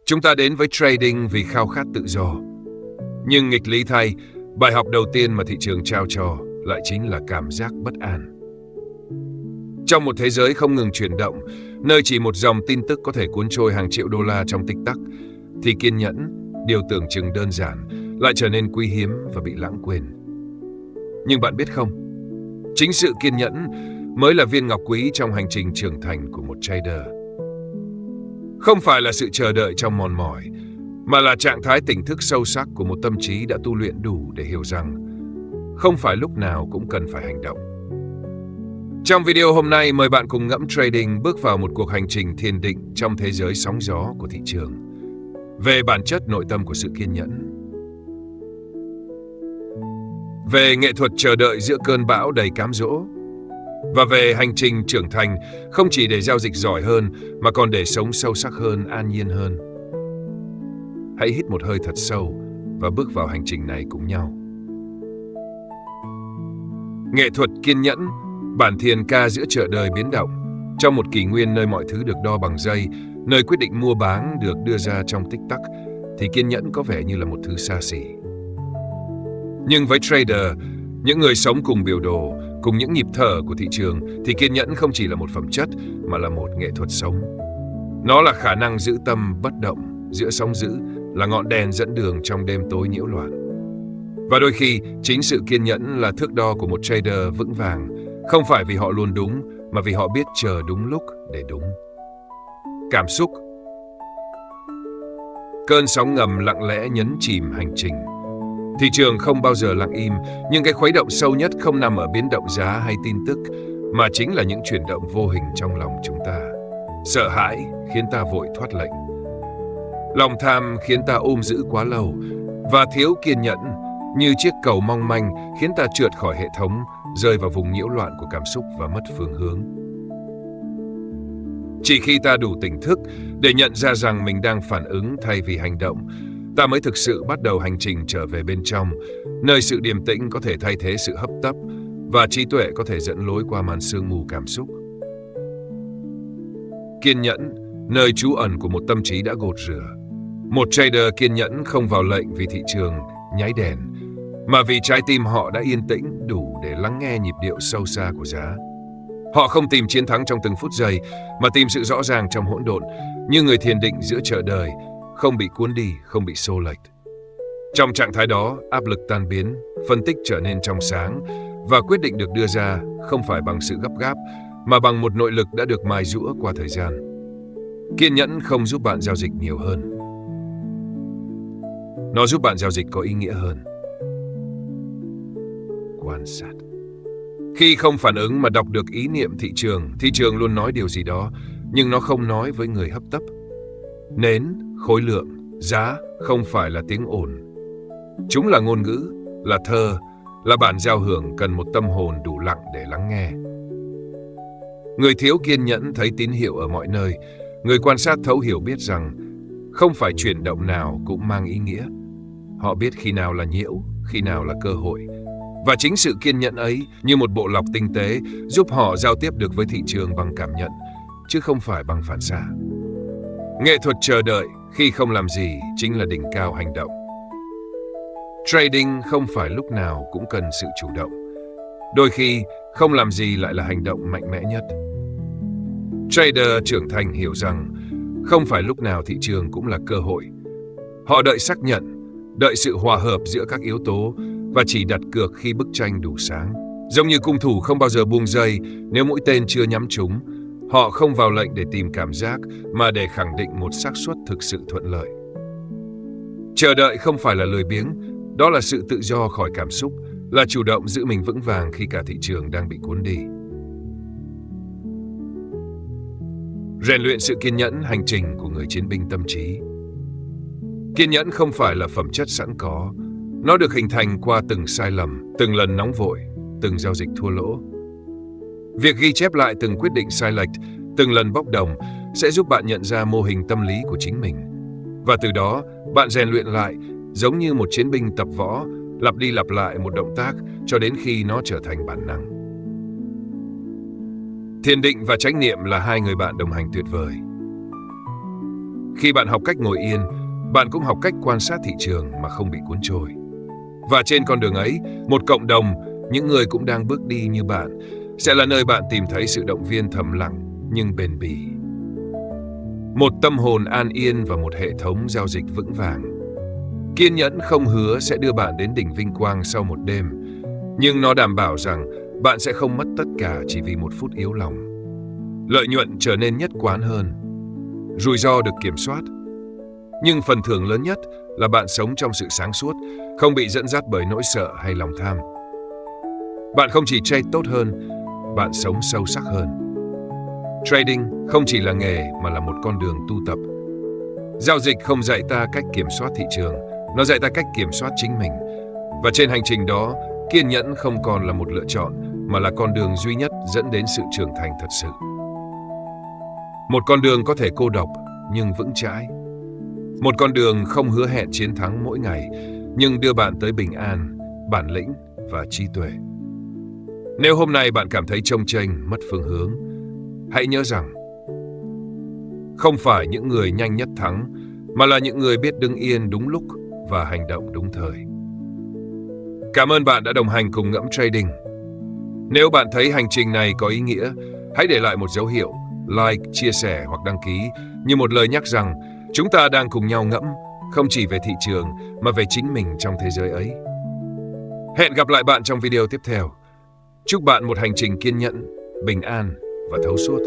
Chúng ta đến với trading vì khao khát tự do. Nhưng nghịch lý thay, bài học đầu tiên mà thị trường trao cho lại chính là cảm giác bất an. Trong một thế giới không ngừng chuyển động, nơi chỉ một dòng tin tức có thể cuốn trôi hàng triệu đô la trong tích tắc, thì kiên nhẫn, điều tưởng chừng đơn giản, lại trở nên quý hiếm và bị lãng quên. Nhưng bạn biết không, chính sự kiên nhẫn mới là viên ngọc quý trong hành trình trưởng thành của một trader. Không phải là sự chờ đợi trong mòn mỏi, mà là trạng thái tỉnh thức sâu sắc của một tâm trí đã tu luyện đủ để hiểu rằng không phải lúc nào cũng cần phải hành động. Trong video hôm nay, mời bạn cùng ngẫm trading bước vào một cuộc hành trình thiền định trong thế giới sóng gió của thị trường. Về bản chất nội tâm của sự kiên nhẫn. Về nghệ thuật chờ đợi giữa cơn bão đầy cám dỗ. Và về hành trình trưởng thành không chỉ để giao dịch giỏi hơn mà còn để sống sâu sắc hơn, an nhiên hơn. Hãy hít một hơi thật sâu và bước vào hành trình này cùng nhau. Nghệ thuật kiên nhẫn, bản thiền ca giữa chợ đời biến động. Trong một kỷ nguyên nơi mọi thứ được đo bằng giây, nơi quyết định mua bán được đưa ra trong tích tắc, thì kiên nhẫn có vẻ như là một thứ xa xỉ. Nhưng với trader, những người sống cùng biểu đồ, cùng những nhịp thở của thị trường, thì kiên nhẫn không chỉ là một phẩm chất mà là một nghệ thuật sống. Nó là khả năng giữ tâm bất động giữa sóng dữ, là ngọn đèn dẫn đường trong đêm tối nhiễu loạn. Và đôi khi, chính sự kiên nhẫn là thước đo của một trader vững vàng, không phải vì họ luôn đúng, mà vì họ biết chờ đúng lúc để đúng. Cảm xúc. Cơn sóng ngầm lặng lẽ nhấn chìm hành trình. Thị trường không bao giờ lặng im, nhưng cái khuấy động sâu nhất không nằm ở biến động giá hay tin tức, mà chính là những chuyển động vô hình trong lòng chúng ta. Sợ hãi khiến ta vội thoát lệnh. Lòng tham khiến ta ôm giữ quá lâu, và thiếu kiên nhẫn như chiếc cầu mong manh khiến ta trượt khỏi hệ thống, rơi vào vùng nhiễu loạn của cảm xúc và mất phương hướng. Chỉ khi ta đủ tỉnh thức để nhận ra rằng mình đang phản ứng thay vì hành động, ta mới thực sự bắt đầu hành trình trở về bên trong, nơi sự điềm tĩnh có thể thay thế sự hấp tấp và trí tuệ có thể dẫn lối qua màn sương mù cảm xúc. Kiên nhẫn, nơi trú ẩn của một tâm trí đã gột rửa. Một trader kiên nhẫn không vào lệnh vì thị trường nháy đèn, mà vì trái tim họ đã yên tĩnh đủ để lắng nghe nhịp điệu sâu xa của giá. Họ không tìm chiến thắng trong từng phút giây, mà tìm sự rõ ràng trong hỗn độn, như người thiền định giữa chợ đời, không bị cuốn đi, không bị xô lệch. Trong trạng thái đó, áp lực tan biến, phân tích trở nên trong sáng, và quyết định được đưa ra không phải bằng sự gấp gáp, mà bằng một nội lực đã được mài giũa qua thời gian. Kiên nhẫn không giúp bạn giao dịch nhiều hơn. Nó giúp bạn giao dịch có ý nghĩa hơn. Quan sát. Khi không phản ứng mà đọc được ý niệm thị trường luôn nói điều gì đó, nhưng nó không nói với người hấp tấp. Nến, khối lượng, giá không phải là tiếng ồn. Chúng là ngôn ngữ, là thơ, là bản giao hưởng cần một tâm hồn đủ lặng để lắng nghe. Người thiếu kiên nhẫn thấy tín hiệu ở mọi nơi. Người quan sát thấu hiểu biết rằng không phải chuyển động nào cũng mang ý nghĩa. Họ biết khi nào là nhiễu, khi nào là cơ hội. Và chính sự kiên nhẫn ấy, như một bộ lọc tinh tế, giúp họ giao tiếp được với thị trường bằng cảm nhận, chứ không phải bằng phản xạ. Nghệ thuật chờ đợi khi không làm gì chính là đỉnh cao hành động. Trading không phải lúc nào cũng cần sự chủ động. Đôi khi, không làm gì lại là hành động mạnh mẽ nhất. Trader trưởng thành hiểu rằng không phải lúc nào thị trường cũng là cơ hội. Họ đợi xác nhận, đợi sự hòa hợp giữa các yếu tố, và chỉ đặt cược khi bức tranh đủ sáng. Giống như cung thủ không bao giờ buông dây nếu mũi tên chưa nhắm trúng. Họ không vào lệnh để tìm cảm giác, mà để khẳng định một xác suất thực sự thuận lợi. Chờ đợi không phải là lười biếng, đó là sự tự do khỏi cảm xúc, là chủ động giữ mình vững vàng khi cả thị trường đang bị cuốn đi. Rèn luyện sự kiên nhẫn, hành trình của người chiến binh tâm trí. Kiên nhẫn không phải là phẩm chất sẵn có. Nó được hình thành qua từng sai lầm, từng lần nóng vội, từng giao dịch thua lỗ. Việc ghi chép lại từng quyết định sai lệch, từng lần bốc đồng sẽ giúp bạn nhận ra mô hình tâm lý của chính mình. Và từ đó, bạn rèn luyện lại, giống như một chiến binh tập võ, lặp đi lặp lại một động tác cho đến khi nó trở thành bản năng. Thiền định và chánh niệm là hai người bạn đồng hành tuyệt vời. Khi bạn học cách ngồi yên, bạn cũng học cách quan sát thị trường mà không bị cuốn trôi. Và trên con đường ấy, một cộng đồng, những người cũng đang bước đi như bạn, sẽ là nơi bạn tìm thấy sự động viên thầm lặng nhưng bền bỉ. Một tâm hồn an yên và một hệ thống giao dịch vững vàng. Kiên nhẫn không hứa sẽ đưa bạn đến đỉnh vinh quang sau một đêm, nhưng nó đảm bảo rằng bạn sẽ không mất tất cả chỉ vì một phút yếu lòng. Lợi nhuận trở nên nhất quán hơn, rủi ro được kiểm soát. Nhưng phần thưởng lớn nhất là bạn sống trong sự sáng suốt, không bị dẫn dắt bởi nỗi sợ hay lòng tham. Bạn không chỉ trade tốt hơn, bạn sống sâu sắc hơn. Trading không chỉ là nghề mà là một con đường tu tập. Giao dịch không dạy ta cách kiểm soát thị trường, nó dạy ta cách kiểm soát chính mình. Và trên hành trình đó, kiên nhẫn không còn là một lựa chọn, mà là con đường duy nhất dẫn đến sự trưởng thành thật sự. Một con đường có thể cô độc, nhưng vững chãi. Một con đường không hứa hẹn chiến thắng mỗi ngày, nhưng đưa bạn tới bình an, bản lĩnh và trí tuệ. Nếu hôm nay bạn cảm thấy chông chênh, mất phương hướng, hãy nhớ rằng không phải những người nhanh nhất thắng, mà là những người biết đứng yên đúng lúc và hành động đúng thời. Cảm ơn bạn đã đồng hành cùng Ngẫm Trading. Nếu bạn thấy hành trình này có ý nghĩa, hãy để lại một dấu hiệu, like, chia sẻ hoặc đăng ký như một lời nhắc rằng chúng ta đang cùng nhau ngẫm, không chỉ về thị trường mà về chính mình trong thế giới ấy. Hẹn gặp lại bạn trong video tiếp theo. Chúc bạn một hành trình kiên nhẫn, bình an và thấu suốt.